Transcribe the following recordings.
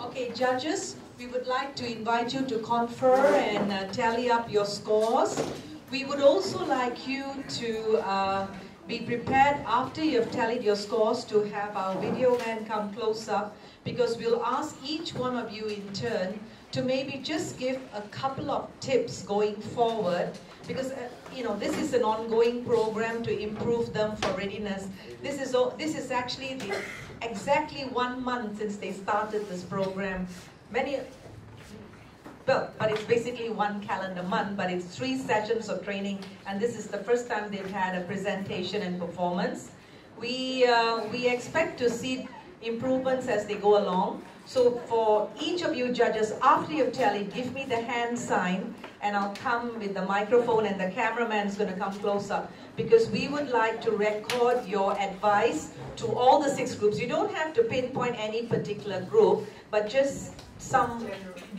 Okay, judges, we would like to invite you to confer and tally up your scores. We would also like you to be prepared after you have tallied your scores to have our video man come close up, because we'll ask each one of you in turn to maybe just give a couple of tips going forward, because you know, this is an ongoing program to improve them for readiness. This is actually exactly 1 month since they started this program. But it's basically 1 calendar month, but it's 3 sessions of training, and this is the first time they've had a presentation and performance. We expect to see improvements as they go along. So for each of you judges, after you've tallied, give me the hand sign, and I'll come with the microphone, and the cameraman is going to come close up, because we would like to record your advice to all the 6 groups. You don't have to pinpoint any particular group, but just some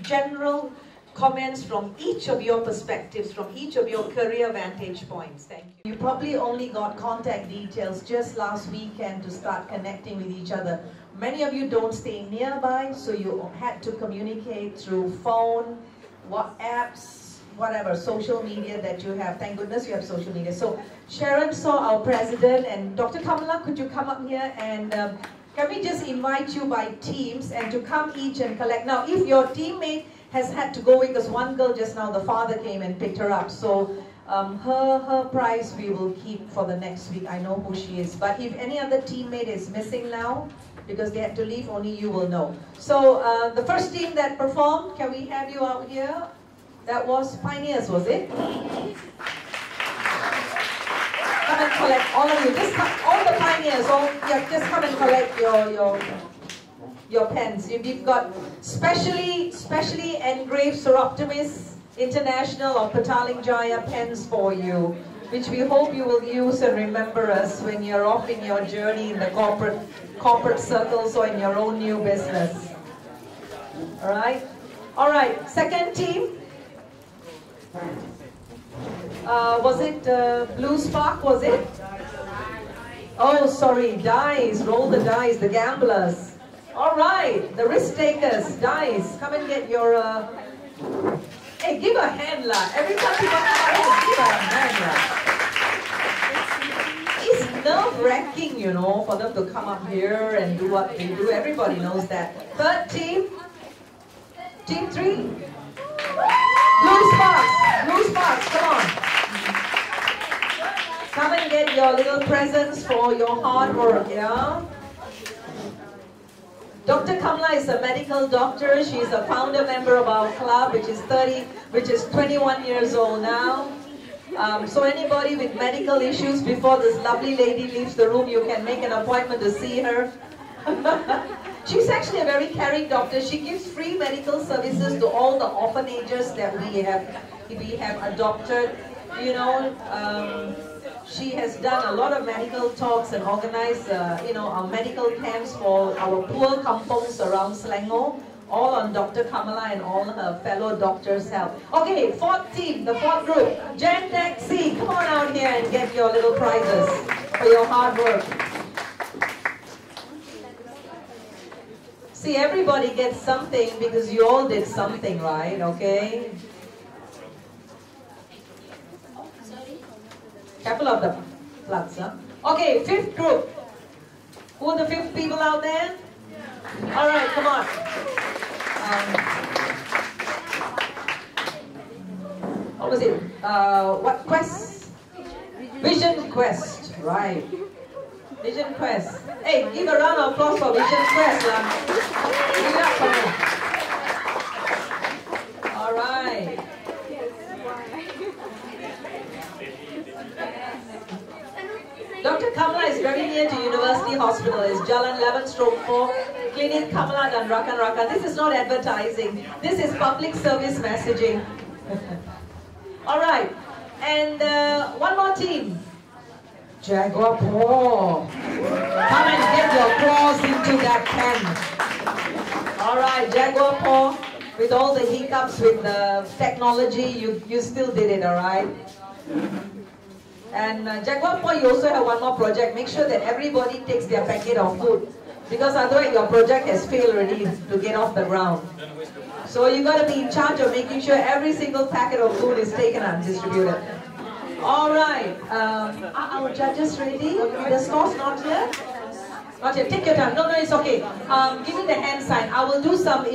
general comments from each of your perspectives, from each of your career vantage points. Thank you. You probably only got contact details just last weekend to start connecting with each other. Many of you don't stay nearby, so you had to communicate through phone, WhatsApps, whatever, social media that you have. Thank goodness you have social media. So Sharon Saw, our president, and Dr. Kamala, could you come up here, and can we just invite you by teams and to come each and collect. Now, if your teammate has had to go away, because one girl just now, the father came and picked her up, so her prize we will keep for the next week. I know who she is. But if any other teammate is missing now, because they had to leave, only you will know. So the first team that performed, can we have you out here? That was Pioneers, was it? Come and collect, all of you. Just come, all the Pioneers, just come and collect your pens. You've got specially engraved Sir Optimus International or Petaling Jaya pens for you, which we hope you will use and remember us when you're off in your journey in the corporate circles or in your own new business. All right, second team. Was it Blue Spark, was it? Oh, sorry, dice, roll the dice, the gamblers. All right, the risk takers, dice, come and get your, hey, give a hand lah. Every time you want to give a hand lah. It's nerve-wracking, you know, for them to come up here and do what they do. Everybody knows that. Third team, team 3. Blue Sparks, come on. Come and get your little presents for your hard work, yeah? Dr. Kamala is a medical doctor. She's a founder member of our club, which is 21 years old now. So anybody with medical issues, before this lovely lady leaves the room, you can make an appointment to see her. She's actually a very caring doctor. She gives free medical services to all the orphanages that we have adopted. You know, she has done a lot of medical talks and organized, you know, our medical camps for our poor kampongs around Selangor, all on Dr. Kamala and all her fellow doctors' help. Okay, fourth team, the fourth group, Gen Taxi, come on out here and get your little prizes for your hard work. See, everybody gets something because you all did something, right? Okay? Couple of the plugs, huh? Okay, fifth group. Who are the 5th people out there? All right, come on. What was it? What quest? Vision Quest, right? Vision Quest. Hey, give a round of applause for Vision Quest, lah. Give it up for me. All right. Dr. Kamala is very near to University Hospital. It's Jalan 11/4, Clinic Kamala dan Rakan. This is not advertising. This is public service messaging. All right. And one more team. Jaguar Paw. Come and get your claws into that pen. All right, Jaguar Paw. With all the hiccups with the technology, you still did it, all right? And Jaguar Paw, you also have one more project. Make sure that everybody takes their packet of food. because otherwise your project has failed already to get off the ground. So you got to be in charge of making sure every single packet of food is taken and distributed. All right, are our judges ready? The sauce not yet? Not yet. Take your time. No, it's okay. Give me the hand sign. I will do some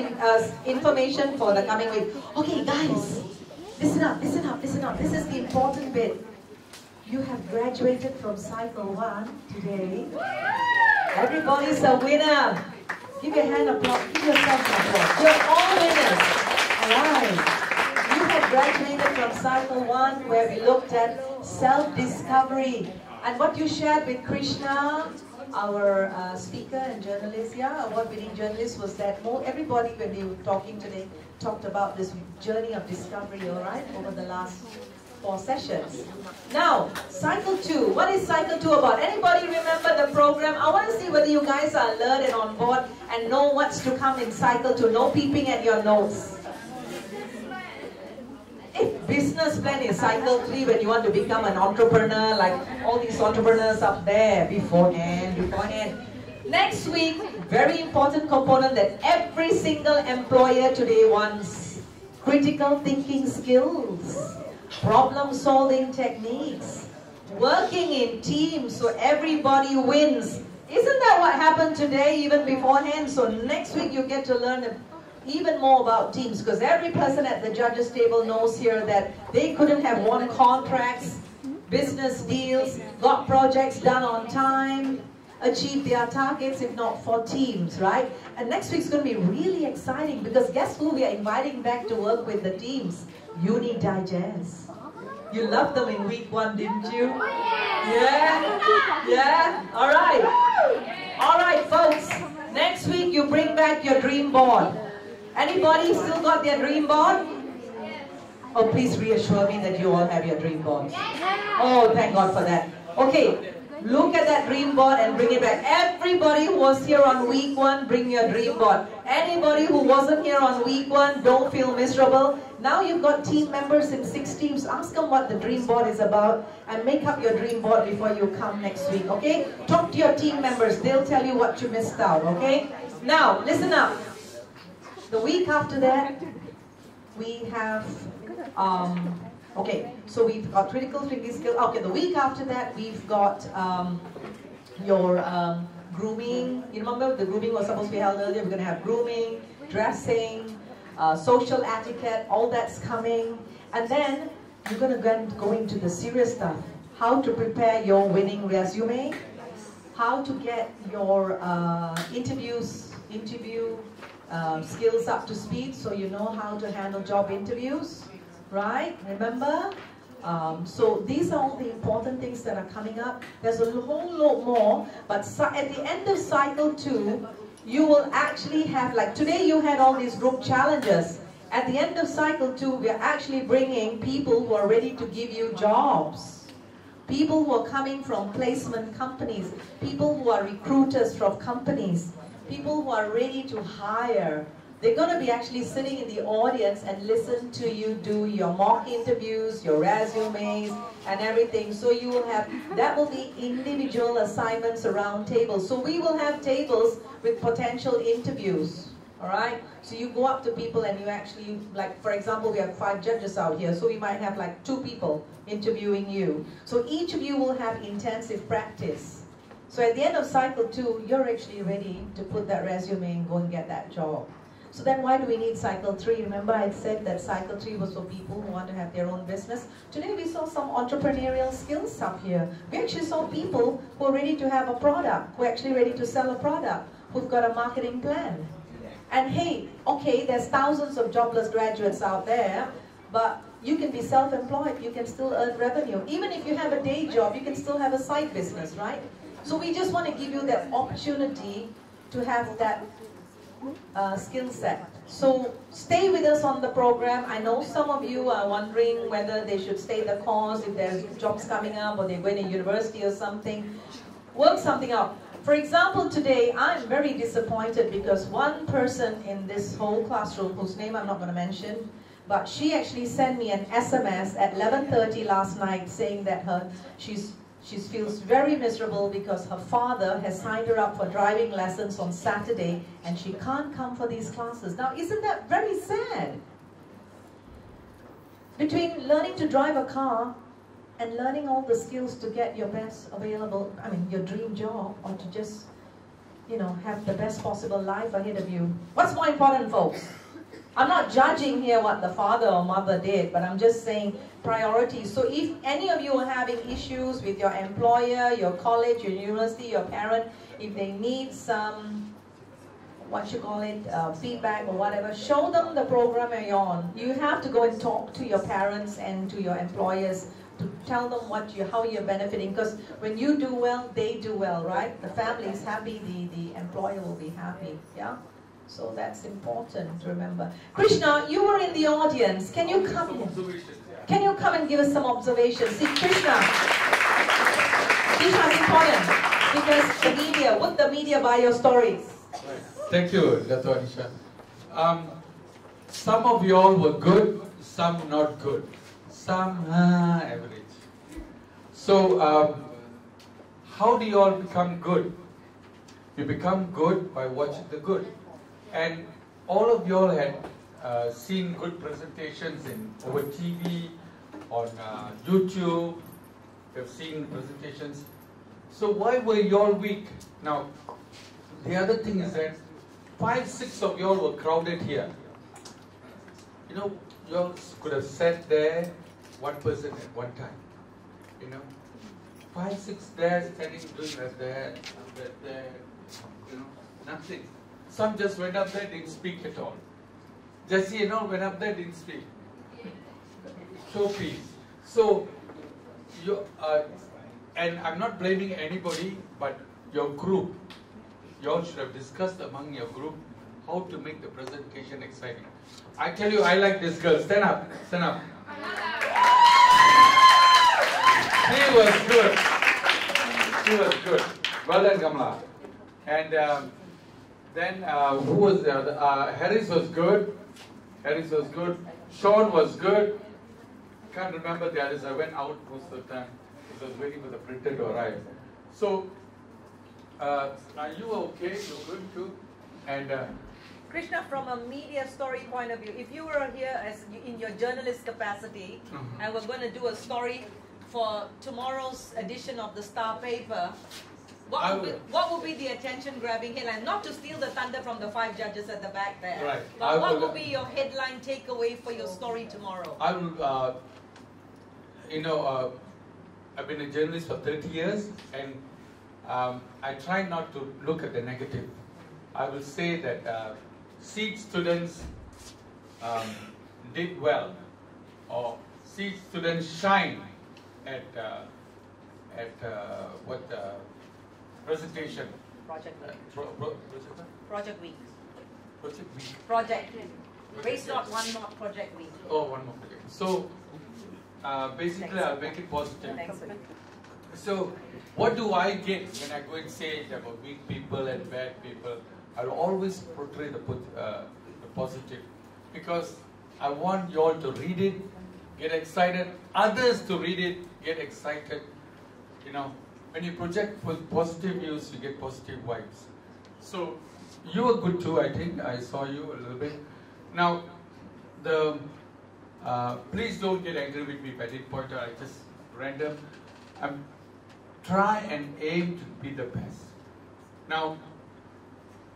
information for the coming week. Okay, guys, listen up, listen up, listen up. This is the important bit. You have graduated from Cycle 1 today. Everybody's a winner. Give your hand applause. Give yourself an applause. You're all winners. Alright. You have graduated from Cycle 1 where we looked at self-discovery. And what you shared with Krishna, our speaker and journalist, award-winning journalist, was that everybody, when they were talking today, talked about this journey of discovery, alright, over the last 4 sessions. Now, Cycle 2. What is Cycle 2 about? Anybody remember the program? I want to see whether you guys are alert and on board and know what's to come in Cycle 2. No peeping at your notes. If business plan is Cycle 3 when you want to become an entrepreneur, like all these entrepreneurs up there, beforehand. Next week, very important component that every single employer today wants. Critical thinking skills. Problem-solving techniques, working in teams so everybody wins. Isn't that what happened today, even beforehand? So next week you get to learn even more about teams, because every person at the judges table knows here that they couldn't have won contracts, business deals, got projects done on time, achieved their targets if not for teams, right? And next week's going to be really exciting, because guess who we are inviting back to work with the teams? Uni Digest. You loved them in week 1, didn't you? Yeah? Yeah? Alright. Alright, folks. Next week you bring back your dream board. Anybody still got their dream board? Oh, please reassure me that you all have your dream boards. Oh, thank God for that. Okay. Look at that dream board and bring it back. Everybody who was here on week 1, bring your dream board. Anybody who wasn't here on week 1, don't feel miserable. Now you've got team members in 6 teams. Ask them what the dream board is about and make up your dream board before you come next week, okay? Talk to your team members. They'll tell you what you missed out, okay? Now, listen up. The week after that, we have... okay, so we've got critical thinking skills. Okay, the week after that, we've got your grooming. You remember the grooming was supposed to be held earlier? We're going to have grooming, dressing, social etiquette, all that's coming. And then you're going to go into the serious stuff. How to prepare your winning resume, how to get your interview skills up to speed so you know how to handle job interviews. Right? Remember? So these are all the important things that are coming up. There's a whole lot more, but at the end of Cycle 2, you will actually have, like today you had all these group challenges. At the end of Cycle 2, we are actually bringing people who are ready to give you jobs. People who are coming from placement companies. People who are recruiters from companies. People who are ready to hire. They're going to be actually sitting in the audience and listen to you do your mock interviews, your resumes, and everything. So you will have, that will be individual assignments around tables. So we will have tables with potential interviews. Alright? So you go up to people and you actually, like for example, we have 5 judges out here. So we might have like 2 people interviewing you. So each of you will have intensive practice. So at the end of Cycle 2, you're actually ready to put that resume and go and get that job. So then why do we need Cycle 3? Remember I said that Cycle 3 was for people who want to have their own business. Today we saw some entrepreneurial skills up here. We actually saw people who are ready to have a product, who are actually ready to sell a product, who've got a marketing plan. And hey, okay, there's thousands of jobless graduates out there, but you can be self-employed, you can still earn revenue. Even if you have a day job, you can still have a side business, right? So we just want to give you that opportunity to have that skill set. So stay with us on the program. I know some of you are wondering whether they should stay the course, if there's jobs coming up or they're going to university or something. Work something out. For example, today I'm very disappointed because one person in this whole classroom, whose name I'm not going to mention, but she actually sent me an SMS at 11:30 last night saying that she's She feels very miserable because her father has signed her up for driving lessons on Saturday and she can't come for these classes. Now, isn't that very sad? Between learning to drive a car and learning all the skills to get your best available, your dream job, or to just, have the best possible life ahead of you. What's more important, folks? I'm not judging here what the father or mother did, but I'm just saying priorities. So if any of you are having issues with your employer, your college, your university, your parent, if they need some, feedback or whatever, show them the program you're on. You have to go and talk to your parents and to your employers to tell them how you're benefiting, because when you do well, they do well, right? The family is happy, the employer will be happy, yeah? So that's important to remember. Krishna, you were in the audience. Can you come in? Can you come and give us some observations? See, Krishna is important because the media, would the media buy your stories? Thank you, Dato' Anisha. Some of you all were good, some not good. Some average. So, how do you all become good? You become good by watching the good. And all of you all had seen good presentations over TV, on YouTube. You've seen presentations. So why were you all weak? Now, the other thing is that 5, 6 of you all were crowded here. You all could have sat there, one person at one time. 5, 6 there, standing, doing that there, nothing. Some just went up there, didn't speak at all. Jesse, went up there, didn't speak. Showpiece. So, and I'm not blaming anybody, but your group, you all should have discussed among your group how to make the presentation exciting. I tell you, I like this girl. Stand up, stand up. She was good. She was good. Well done, Kamala. And then who was there? Harris was good. Harris was good. Sean was good. Can't remember the others. I went out most of the time because I was waiting for the printer to arrive. So, you were okay. You were good too. And Krishna, from a media story point of view, if you were here in your journalist capacity, and we're going to do a story for tomorrow's edition of the Star paper, what would be the attention-grabbing headline? Not to steal the thunder from the 5 judges at the back there, right. But what would be your headline takeaway for your story tomorrow? I will, I've been a journalist for 30 years, and I try not to look at the negative. I will say that SEED students did well, or SEED students shine at presentation? Project Week. Project Week. Project Week. Project. Race not one more Project Week. Oh, one more project. So, basically, I'll make it positive. So, what do I get when I go and say about weak people and bad people? I'll always portray the positive, because I want you all to read it, get excited, others to read it, get excited. When you project positive news, you get positive vibes. So, you were good too, I think. I saw you a little bit. Now, please don't get angry with me if I didn't point out. I just random. Try and aim to be the best. Now,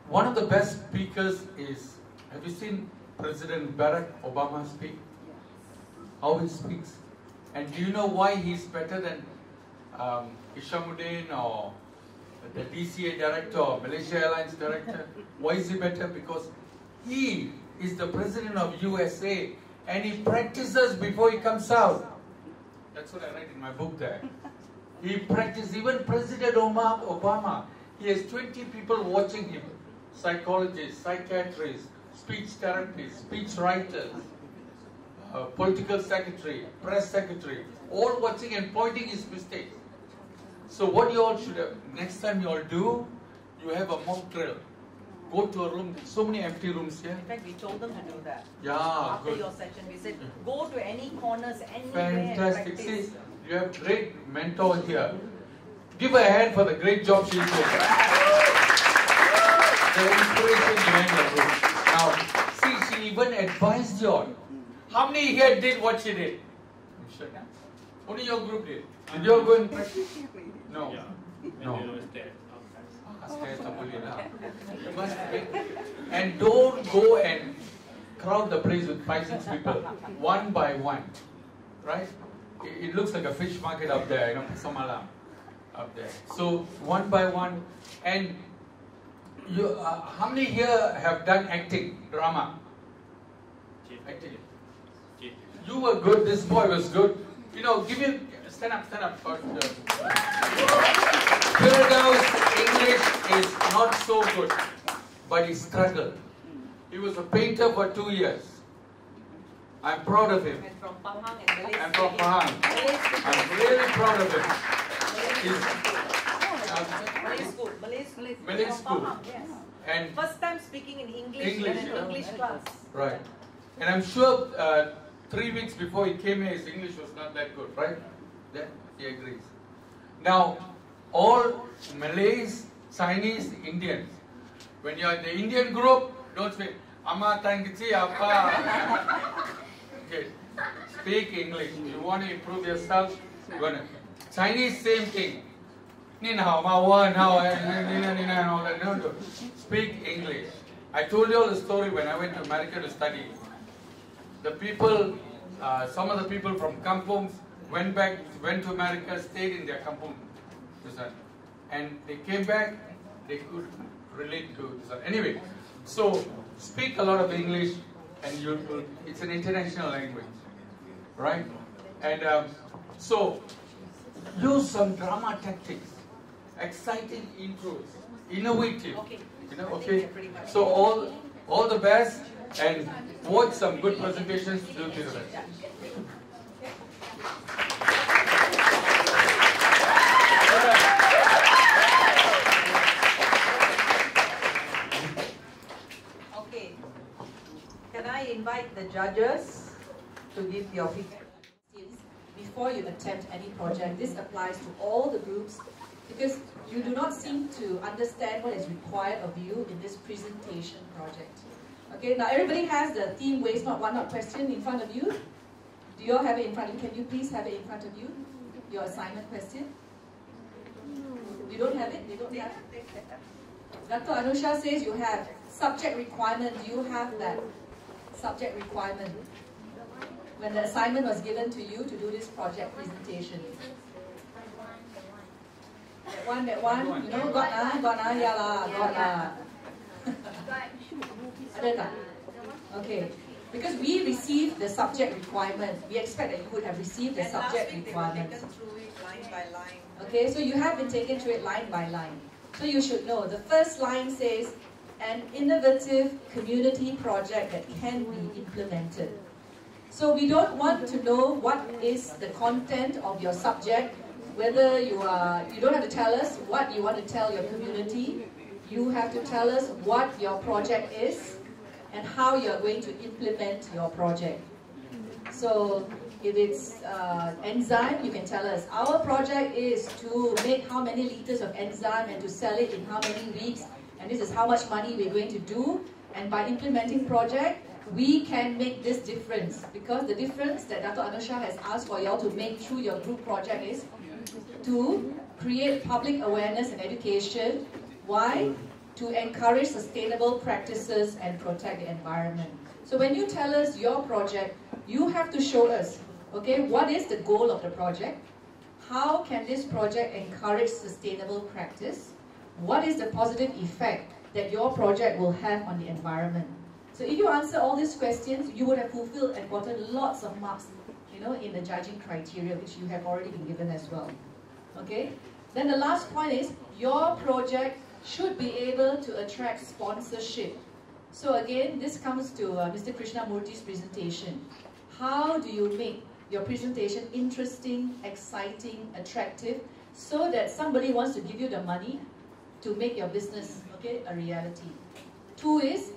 one of the best speakers is, have you seen President Barack Obama speak? How he speaks. And do you know why he's better than Hishamuddin or the DCA director or Malaysia Airlines director? Why is he better? Because he is the president of USA and he practices before he comes out. That's what I write in my book there. He practices. Even President Obama, he has 20 people watching him. Psychologists, psychiatrists, speech therapists, speech writers, political secretary, press secretary, all watching and pointing his mistakes. So what you all should have, next time you all do, you have a mock drill. Go to a room, so many empty rooms here. In fact, we told them to do that. Yeah, after good. your session, we said, go to any corners, anywhere. Fantastic. See, you have great mentor here. Give her a hand for the great job she's doing. The inspiration behind the group. Now, see, she even advised you all. How many here did what she did? I'm sure. Only your group did. Did you all go and practice? No. No. You must make, and don't go and crowd the place with 5-6 people, one by one, right? It looks like a fish market up there, you know, Samalam, up there. So one by one, and you, how many here have done acting, drama? Acting. You were good. This boy was good. You know, give him stand up. Firdaus English is not so good, but he struggled. He was a painter for 2 years. I'm proud of him. And from Pahang and Malaysia. I'm from Pahang. I'm really proud of him. Malay school. Pahang, yes. And First time speaking in English in English, an yeah. English class. right. And I'm sure 3 weeks before he came here, his English was not that good, right? Yeah, he agrees. Now, all Malays, Chinese, Indians, when you're in the Indian group, don't speak Amma Tangchi Appa. Okay. Speak English. You want to improve yourself, you're gonna. Chinese, same thing. Nin hao, ma wan hao, and all that. No. Speak English. I told you all the story when I went to America to study. The people, some of the people from kampungs went to America, stayed in their kampung, and they came back, they could relate to this. Anyway, so speak a lot of English, and it's an international language, right? And so use some drama tactics, exciting intros, innovative. Okay. You know, okay. So all the best, and watch some good presentations. Do the best. Okay. Can I invite the judges to give your feedback? Before you attempt any project, this applies to all the groups because you do not seem to understand what is required of you in this presentation project. Okay, now everybody has the theme waste not one not question in front of you. Do you all have it in front of you? Can you please have it in front of you? Your assignment question? You don't have it? They don't have it? Dr. Anusha says you have subject requirement. Do you have that subject requirement? When the assignment was given to you to do this project presentation. That one, you know, got na, yeah lah, got na. Ada tak? Okay. Because we received the subject requirement. We expect that you would have received the subject requirement. Taken through it line by line. Okay, so you have been taken through it line by line. So you should know. The first line says, an innovative community project that can be implemented. So we don't want to know what is the content of your subject, whether you don't have to tell us what you want to tell your community. You have to tell us what your project is and how you're going to implement your project. So if it's enzyme, you can tell us, our project is to make how many liters of enzyme and to sell it in how many weeks, and this is how much money we're going to do, and by implementing project, we can make this difference, because the difference that Dr. Anusha has asked for y'all to make through your group project is to create public awareness and education. Why? To encourage sustainable practices and protect the environment. So when you tell us your project, you have to show us, okay, what is the goal of the project? How can this project encourage sustainable practice? What is the positive effect that your project will have on the environment? So if you answer all these questions, you would have fulfilled and gotten lots of marks, you know, in the judging criteria, which you have already been given as well. Okay? Then the last point is, your project should be able to attract sponsorship. So again, this comes to Mr. Krishnamurthy's presentation. How do you make your presentation interesting, exciting, attractive, so that somebody wants to give you the money to make your business, okay, a reality? Two is,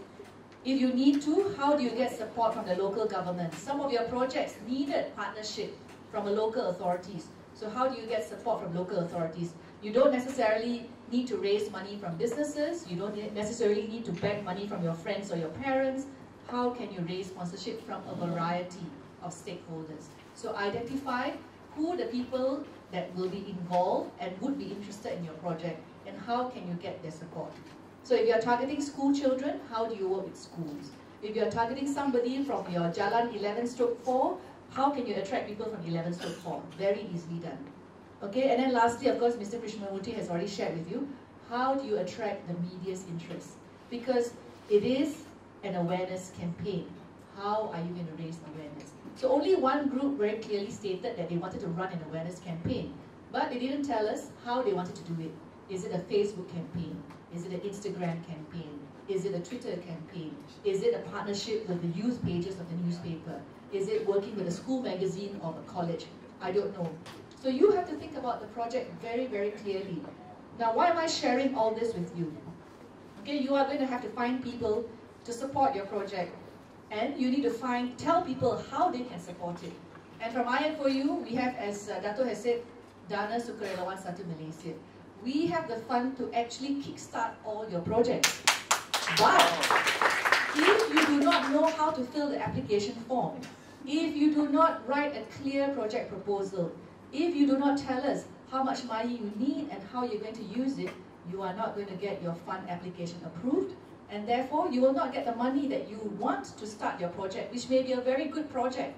if you need to, how do you get support from the local government? Some of your projects needed partnership from the local authorities. So how do you get support from local authorities? You don't necessarily need to raise money from businesses. You don't necessarily need to beg money from your friends or your parents. How can you raise sponsorship from a variety of stakeholders? So identify who the people that will be involved and would be interested in your project, and how can you get their support. So if you're targeting school children, how do you work with schools? If you're targeting somebody from your Jalan 11/4, how can you attract people from 11/4? Very easily done. Okay, and then lastly, of course, Mr. Krishnamurthy has already shared with you, how do you attract the media's interest? Because it is an awareness campaign. How are you going to raise awareness? So only one group very clearly stated that they wanted to run an awareness campaign, but they didn't tell us how they wanted to do it. Is it a Facebook campaign? Is it an Instagram campaign? Is it a Twitter campaign? Is it a partnership with the youth pages of the newspaper? Is it working with a school magazine or a college? I don't know. So you have to think about the project very, very clearly. Now, why am I sharing all this with you? Okay, you are going to have to find people to support your project. And you need to tell people how they can support it. And from IN4U, we have, as Dato has said, Dana Sukarelawan Satu Malaysia. We have the fund to actually kickstart all your projects. But if you do not know how to fill the application form, if you do not write a clear project proposal, if you do not tell us how much money you need and how you're going to use it, you are not going to get your fund application approved, and therefore you will not get the money that you want to start your project, which may be a very good project.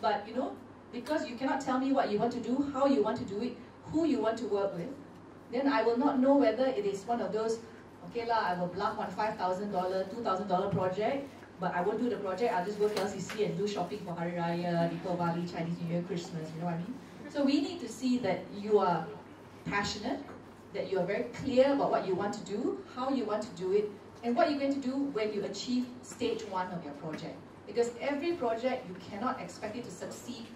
But you know, because you cannot tell me what you want to do, how you want to do it, who you want to work with, then I will not know whether it is one of those, okay lah, I will bluff on $5,000, $2,000 project, but I won't do the project, I'll just go to LCC and do shopping for Hari Raya, Deepavali, Chinese New Year, Christmas, you know what I mean? So we need to see that you are passionate, that you are very clear about what you want to do, how you want to do it, and what you're going to do when you achieve stage 1 of your project. Because every project, you cannot expect it to succeed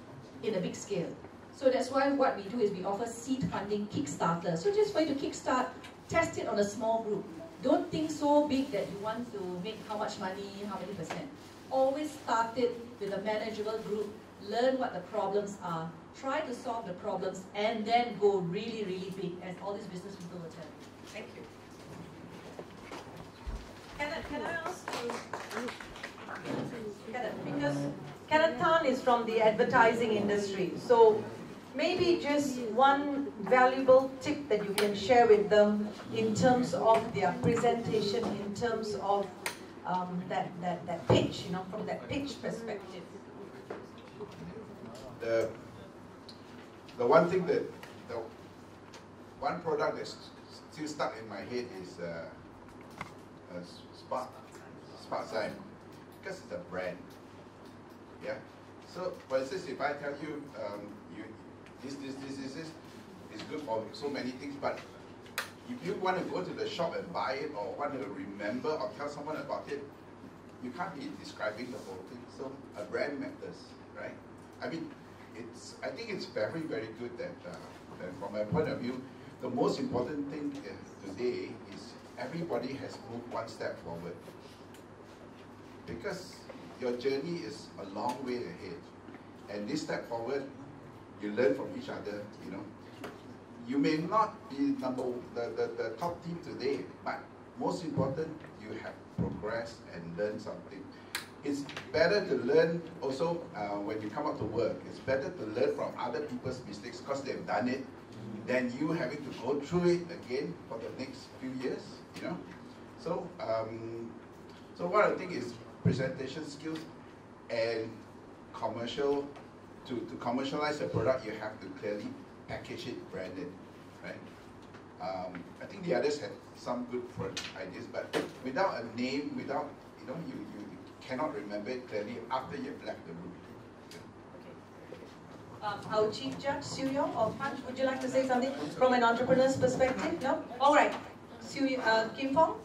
in a big scale. So that's why what we do is we offer seed funding Kickstarter. So just for you to kickstart, test it on a small group. Don't think so big that you want to make how much money, how many percent. Always start it with a manageable group, learn what the problems are, try to solve the problems, and then go really, really big, as all these business people will tell you. Thank you. Can I ask you, because Kenneth Tan is from the advertising industry, so maybe just one valuable tip that you can share with them in terms of their presentation, in terms of that pitch, you know, from that pitch perspective. The one thing that, the one product that's still stuck in my head is Sparkzyme, because it's a brand. Yeah. So, for instance, if I tell you, this is good for so many things, but if you want to go to the shop and buy it, or want to remember or tell someone about it, you can't be describing the whole thing. So, a brand matters, right? I mean, I think it's very, very good that, from my point of view, the most important thing today is everybody has moved one step forward. Because your journey is a long way ahead. And this step forward, you learn from each other, you know. You may not be the top team today, but most important, you have progressed and learned something. It's better to learn also when you come out to work. It's better to learn from other people's mistakes because they've done it than you having to go through it again for the next few years, you know. So, so what I think is presentation skills and to commercialize a product, you have to clearly package it, brand it, right? I think the others had some good ideas, but without a name, without, you know, you cannot remember it clearly after you've left the room. Our Chief Judge, Siew Yong or Punch, would you like to say something from an entrepreneur's perspective? No? All right. Kim Fong?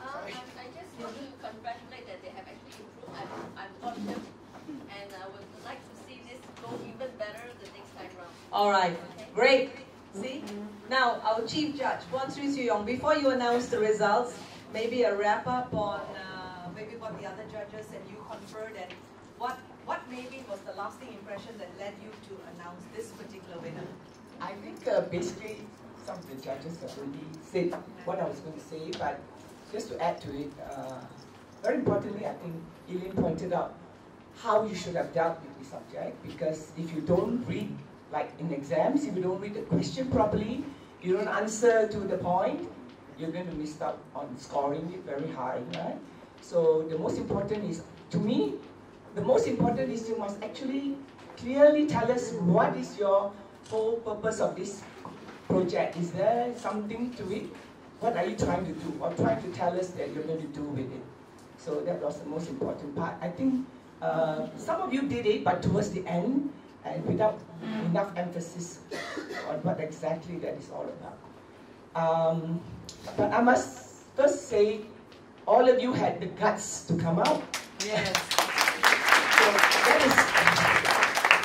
I just want to congratulate that they have actually improved. I've watched them, and I would like to see this go even better the next time round. All right. Okay. Great. See? Now, our Chief Judge, Puan Sri Siew Yong, before you announce the results, maybe a wrap-up on maybe what the other judges and you conferred, and what maybe was the lasting impression that led you to announce this particular winner? I think basically some of the judges have already said what I was going to say, but just to add to it, very importantly, I think Eileen pointed out how you should have dealt with the subject, because if you don't read, like in exams, if you don't read the question properly, you don't answer to the point, you're going to miss out on scoring it very high, right? So the most important is, to me, the most important is you must actually clearly tell us what is your whole purpose of this project. Is there something to it? What are you trying to do, or trying to tell us that you're going to do with it? So that was the most important part. I think some of you did it, but towards the end, and without enough emphasis on what exactly that is all about. But I must first say, all of you had the guts to come out. Yes. So that is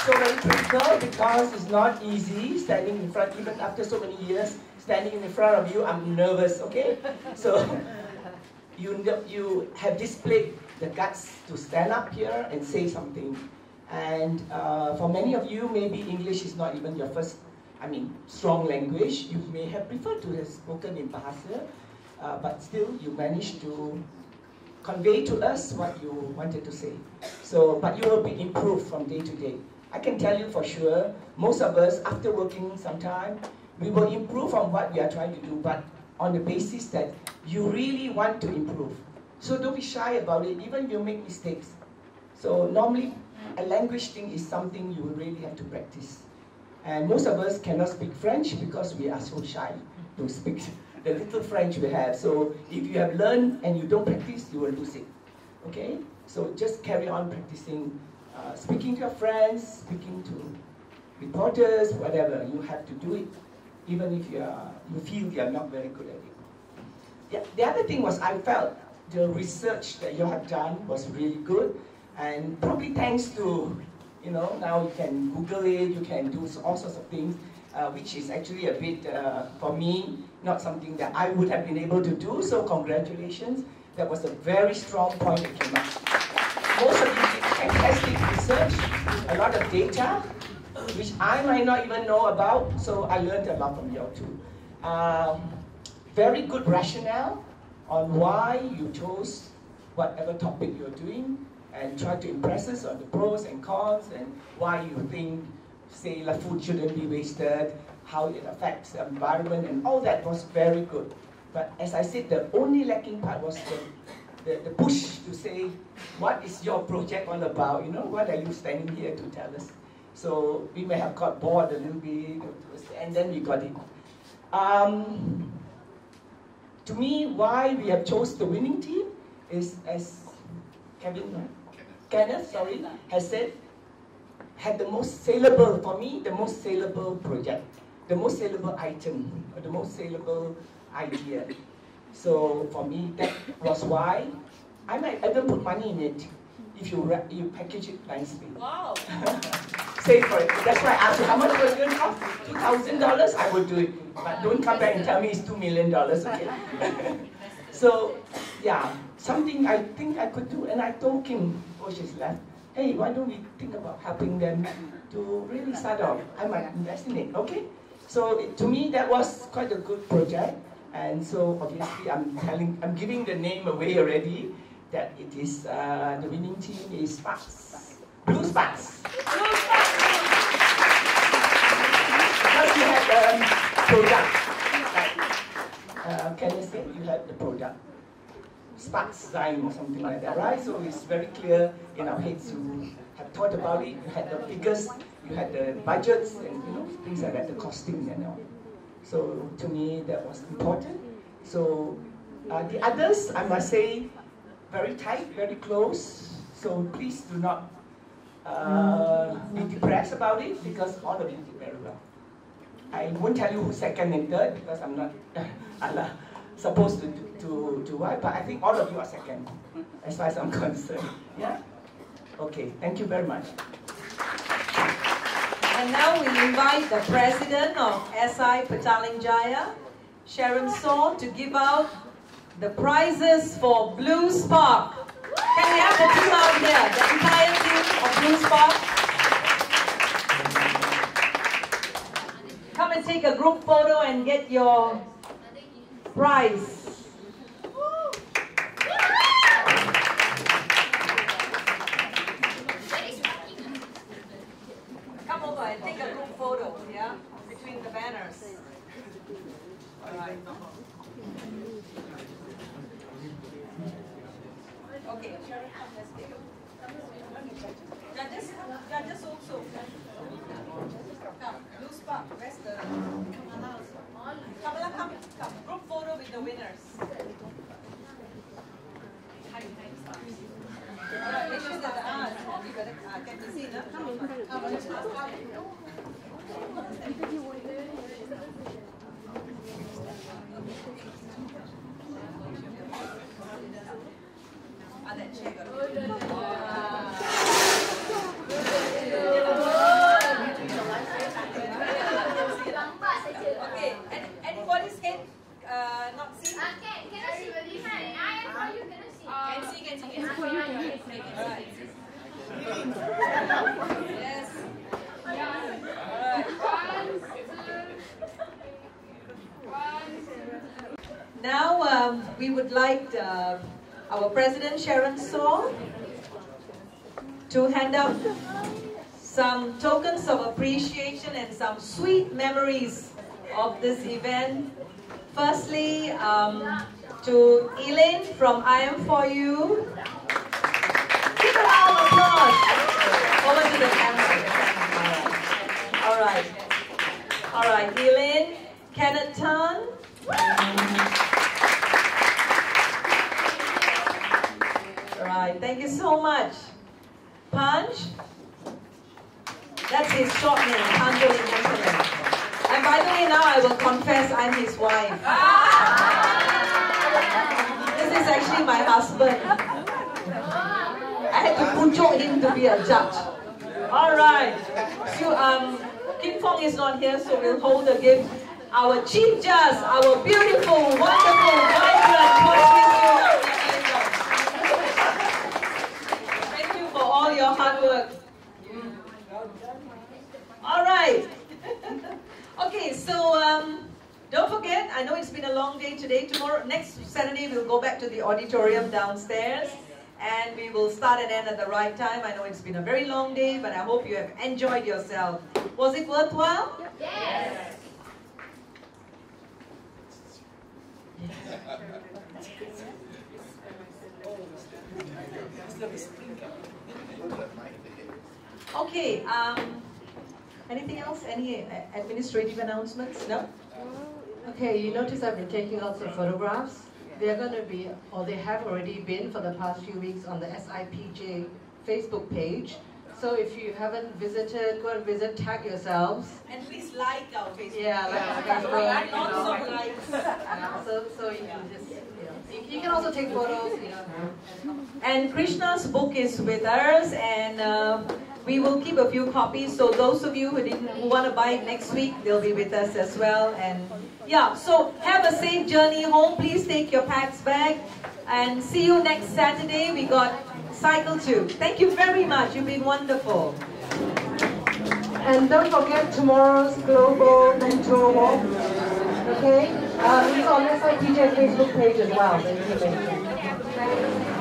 so very critical, because it's not easy standing in front, even after so many years, standing in front of you, I'm nervous, okay? So you have displayed the guts to stand up here and say something. And for many of you, maybe English is not even your first, strong language. You may have preferred to have spoken in Bahasa, but still you managed to convey to us what you wanted to say. So, but you will be improved from day to day. I can tell you for sure, most of us, after working some time, we will improve on what we are trying to do, but on the basis that you really want to improve. So don't be shy about it, even if you make mistakes. So normally, a language thing is something you really have to practice. And most of us cannot speak French because we are so shy to speak the little French we have. So if you have learned and you don't practice, you will lose it. Okay? So just carry on practicing, speaking to your friends, speaking to reporters, whatever. You have to do it, even if you feel you are not very good at it. Yeah, the other thing was, I felt the research that you have done was really good. And probably thanks to, now you can Google it, you can do all sorts of things, which is actually a bit, for me, not something that I would have been able to do, so congratulations. That was a very strong point that came up. Most of you did fantastic research, a lot of data, which I might not even know about, so I learned a lot from you too. Very good rationale on why you chose whatever topic you're doing, and try to impress us on the pros and cons, and why you think, say, like food shouldn't be wasted, how it affects the environment, and all that was very good. But as I said, the only lacking part was the push to say, what is your project all about? What are you standing here to tell us? So we may have got bored a little bit, and then we got it. To me, why we have chose the winning team is, as Kenneth, has said, had the most saleable, for me, the most saleable project, the most saleable item, or the most saleable idea. So for me, that was why I might even put money in it if you package it nicely. Wow! Save for it. That's why I asked you, how much was it going to cost? $2,000? I would do it. But don't come back and tell me it's $2 million, okay? So, yeah, something I think I could do, and I told Kim, before she's left, hey, why don't we think about helping them to really start off? I might invest in it, okay? So to me, that was quite a good project, and so obviously I'm giving the name away already, that it is, the winning team is Sparks, Blue Sparks. Blue Sparks! Because you had the product, like Kenneth said, you had the product. Sparks design or something like that, right? So it's very clear in our heads. You have thought about it, you had the figures, you had the budgets, and things like that, the costing and all. So to me, that was important. So the others, I must say, very tight, very close. So please do not be depressed about it, because all of you did very well. I won't tell you who's second and third, because I'm not supposed to why, but I think all of you are second, as far as I'm concerned. Yeah? Okay, thank you very much. And now we invite the president of SI Petaling Jaya, Sharon Saw, to give out the prizes for Blue Spark. Can we have the team out there, the entire team of Blue Spark? Come and take a group photo and get your prize. Come over and take a group photo, yeah, between the banners. All right. Okay. Judges also. Come, loose park. Where's the Kamala, come. Group photo with the winners. Alright, make sure that you better get to see them. That chair. Okay, anybody's head not seen? Can I see the behind? I am how you gonna see? Can see. Alright. Yes. Alright. Now we would like our President Sharon Saw to hand out some tokens of appreciation and some sweet memories of this event. Firstly, to Elaine from I Am For You. Give a round of applause. Over to the camera. All right, Elaine. Kenneth Tan. Right, thank you so much. Punch. That's his short name, Panjo in Internet. And by the way, now I will confess I'm his wife. This is actually my husband. I had to pujuk him to be a judge. Alright. So Kim Fong is not here, so we'll hold the gift. Our Chief Judge, our beautiful, wonderful, vibrant Coach all your hard work. All right. Okay, so don't forget, I know it's been a long day today. Tomorrow, next Saturday, we'll go back to the auditorium downstairs and we will start and end at the right time. I know it's been a very long day, but I hope you have enjoyed yourself. Was it worthwhile? Yes. Okay, anything else? Any administrative announcements? No? Okay, you notice I've been taking lots of photographs. They're going to be, or they have already been for the past few weeks on the SIPJ Facebook page. So if you haven't visited, go and visit, tag yourselves. And please like our Facebook. Yeah, like our Facebook. Lots of likes. So you can just, you can also take photos, And Krishna's book is with us, and we will keep a few copies. So those of you who want to buy it next week, they'll be with us as well. And yeah, so have a safe journey home. Please take your packs back, and see you next Saturday. We got Cycle 2. Thank you very much. You've been wonderful. And don't forget tomorrow's Global Mentor Walk. Okay? It's on SIPJ Facebook page as well, the information.